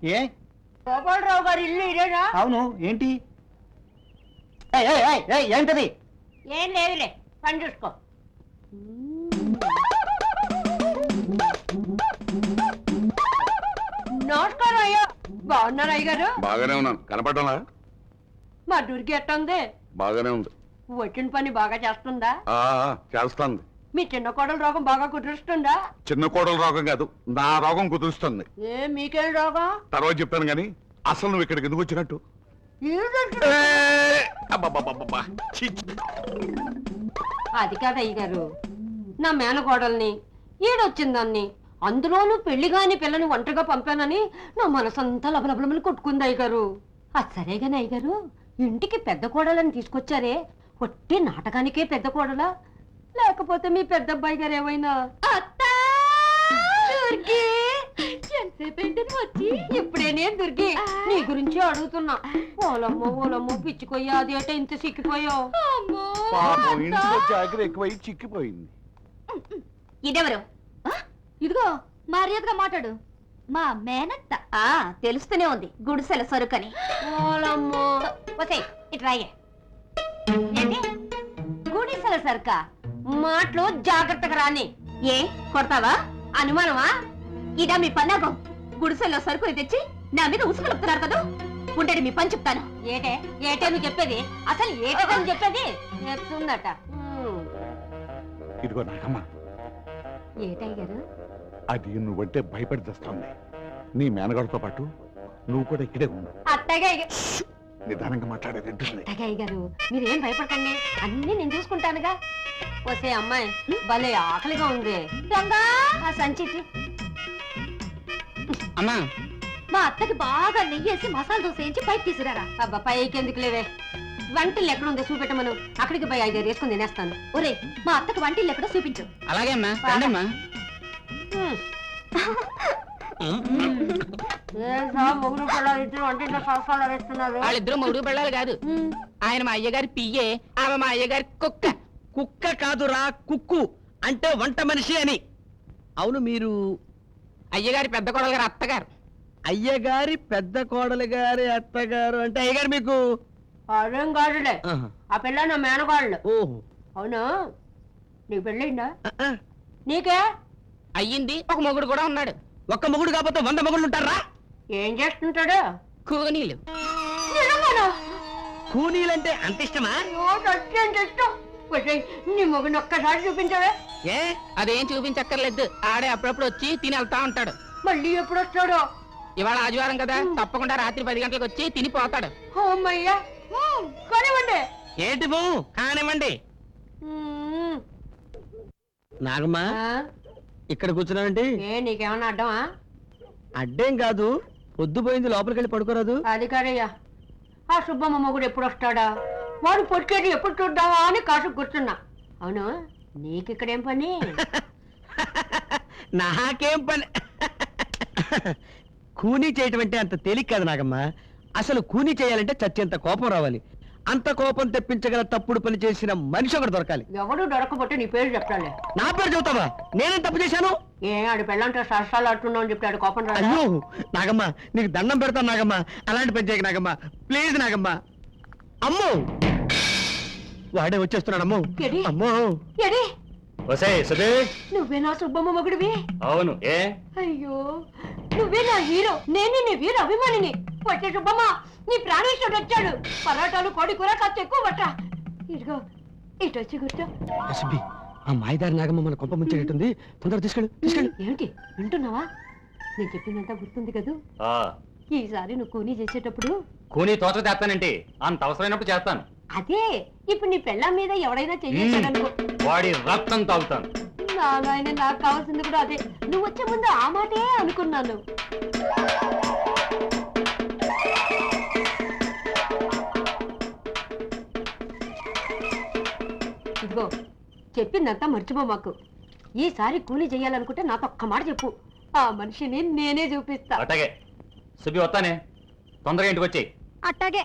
ఏ గోపాలరావు గారి ఇల్లు ఇదేనా? అవును. ఏంటి? ఏంటది? ఏం లేదులే, పని చూసుకో. నమస్కారం అయ్యా. బాగున్నారు అయ్యగారు? బాగానే ఉన్నాను. కనపడలా? మా దుర్గి ఎట్టుంది? బాగానే ఉంది. వచ్చిన పని బాగా చేస్తుందా? చేస్తాంది. మీ చిన్న కోడలు రోగం బాగా కుదురుస్తుందా? చిన్న కోడల రోగం కాదు, నా రోగం కుదురుస్తుంది. మీకేం రోగం? తర్వాత చెప్తాను గాని అసలు నువ్వు ఇక్కడికి ఎందుకు వచ్చినట్టు? అది కాదు అయ్యగారు, నా మేనకోడల్ని ఈడొచ్చిందాన్ని, అందులోనూ పెళ్లిగాని పిల్లని ఒంటరిగా పంపానని నా మనసంతా లబలబలమని కొట్టుకుంది అయ్యగారు. అది సరేగాని అయ్యగారు, ఇంటికి పెద్ద కోడలని తీసుకొచ్చారే, ఒట్టి నాటకానికే పెద్ద కోడలా, లేకపోతే మీ పెద్ద అబ్బాయి గారు ఏమైనా? ఇప్పుడే నేను దుర్గి నీ గురించి అడుగుతున్నా. ఓలమ్మో ఓలమ్మో పిచ్చిపోయా, అదేట ఇంత సిక్కిపోయావు. ఎక్కువై చిక్కిపోయింది. ఇదెవరు? ఇదిగో మర్యాదగా మాట్లాడు. మా మేనత్త. తెలుస్తూనే ఉంది, గుడిసెల సరుకని. ఓలమ్మో ఇట్రాయే. గుడిసెల సరుక మాటలు జాగ్రత్తగా రాని. ఏ కొడతావా? అనుమానమా? ఇదా మీ పన్నాగం? గుడిసెల్లో సరుకుని తెచ్చి నా మీద ఉసుకులుపుతున్నారు కదా. ఉండేది మీ పని చెప్తాను. ఏటే ఏటే నువ్వు చెప్పేది? అసలు ఏటని చెప్పేది? చెప్తుందట. ఇదిగో నాగమ్మ, ఏటయ్య గారు, అది నువ్వంటే భయపడి తెస్తుంది. నీ మేనగాడితో పాటు నువ్వు కూడా ఇక్కడే ఉండు. అట్టగా నిదానంగా మాట్లాడేది ఉంటుంది. అట్టగాయ్య గారు, మీరేం భయపడకండి, అన్ని నేను చూసుకుంటానుగా. వస్తే అమ్మాయి భలే ఆకలిగా ఉంది. దొంగా ఆ సంచితి అమ్మా, మా అత్తకి బాగా నెయ్యేసి మసాలా దోశ వేయించి పైకి తీసుకురారా. అబ్బా పైకి ఎందుకు లేవే, వంటలు ఎక్కడుందో చూపెట్టమను, అక్కడికి పోయి 5 వేసుకుని తినేస్తాను. ఒరే, మా అత్తకి వంటిల్లు ఎక్కడో చూపించు. అలాగే అమ్మా. రండమ్మా. మొగుడు పిల్లలు ఇద్దరు వంటింట్లో సంవత్సరాలు వేస్తున్నారు. వాళ్ళిద్దరు మొగుడు పిల్లలు కాదు, ఆయన మా అయ్యగారి పియ్యే, ఆమె మా అయ్యగారి కుక్క. కుక్క కాదురా, కుక్కు అంటే వంట మనిషి అని. అవును, మీరు అయ్యగారి పెద్ద కొడలు గారు అత్తగారు. అయ్యగారి పెద్ద కోడలు గారి అత్తగారు అంటే అయ్యగారు మీకు? అదేం కాదులే, ఆ పిల్ల నా మేనగాళ్ళు. ఓహో, అవును, నీకు పెళ్ళిందా? నీకే అయ్యింది, ఒక మొగుడు కూడా ఉన్నాడు. ఒక్క మొగుడు కాకపోతే 100 మొగుళ్ళు ఉంటారా? ఏం చేస్తుంటాడు? కూనీలు. కూనీలంటే అంత ఇష్టమా? నీ మొగుడు ఒక్కసారి చూపించవే. ఏ అదేం చూపించక్కర్లేదు, ఆడే అప్పుడప్పుడు వచ్చి తిని వెళ్తా ఉంటాడు. మళ్ళీ ఎప్పుడు వస్తాడో? ఇవాళ ఆదివారం కదా, తప్పకుండా రాత్రి 10 గంటలకు వచ్చి తిని పోతాడు. అమ్మయ్యా, కానివ్వండి. ఏంటి బావు కానివ్వండి. నాగమ్మా, ఇక్కడ కూర్చున్నావంటి? ఏ నీకేమన్నా అడ్డమా? అడ్డేం కాదు, పొద్దుపోయింది, లోపలికి వెళ్ళి పడుకోరాదు? అది కాదయ్యా, ఆ సుబ్బమ్మ మొగుడు ఎప్పుడు వస్తాడా, వాడు పొడిచేది ఎప్పుడు చూద్దామా అని కాసు కూర్చున్నా. అవును, నీకిక్కడేం పని? నాకేం పని? కూనీ చేయటం అంటే అంత తేలిక కాదు నాగమ్మా. అసలు కూనీ చేయాలంటే చచ్చేంత కోపం రావాలి. అంత కోపం తెప్పించగల తప్పుడు పని చేసిన మనిషి ఒకటి దొరకాలి. ఎవడు దొరకపోతే నీ పేరు చెప్తాలే. నా పేరు చెబుతావా? నేనేం తప్పు చేశాను? ఏ ఆడు పెళ్ళంటే సరసాలు ఆడుతున్నావు అని చెప్పాడు, కోపం రాదా? అయ్యో నాగమ్మ, నీకు దండం పెడతాను నాగమ్మ, అలాంటి పని చేయక నాగమ్మ, ప్లీజ్ నాగమ్మ. అమ్మో, వాడే వచ్చేస్తున్నాడు. అమ్మో ఏడి? అమ్మో. ఏడి? నువ్వే నా సుబ్బమ్మ మొగుడివి? అవును. ఏ అయ్యో, నువ్వే నా హీరో, నేనే నీ వీర అభిమానిని. వచ్చే సుబ్బమ్మ, నీ ప్రాణేశ్వరుడు వచ్చాడు. పరాటాలు, కోడి కూర కాస్త ఎక్కువ పట్ట. ఇదిగో ఇటు వచ్చి కూర్చో. ఆ మాయదారి నాగమ్మ మన కొంప ముంచేటట్టుంది, తొందరగా తీసుకెళ్ళు తీసుకెళ్ళు. ఏమిటి వింటున్నావా? నేను చెప్పిందంతా గుర్తుంది కదూ? ఈసారి నువ్వు కూనీ చేసేటప్పుడు కూనీ తోట చేస్తానంటే అంత అవసరమైనప్పుడు చేస్తాను. అదే, ఇప్పుడు నీ పెళ్ళాం మీద ఎవడైనా చెయ్యనుకో, వాడి రక్తం తాగుతాను. నాయన, నాకు కావాల్సింది కూడా అదే. నువ్వు వచ్చే ముందు ఆ మాటే అనుకున్నాను. ఇదిగో, చెప్పిందంతా మర్చిపో మాకు. ఈసారి కూలీ చేయాలనుకుంటే నాకు ఒక్క మాట చెప్పు, ఆ మనిషిని నేనే చూపిస్తా. అట్టగే సుబ్బి, వస్తానే, తొందరగా ఇంటికి వచ్చేయి. అట్టాగే.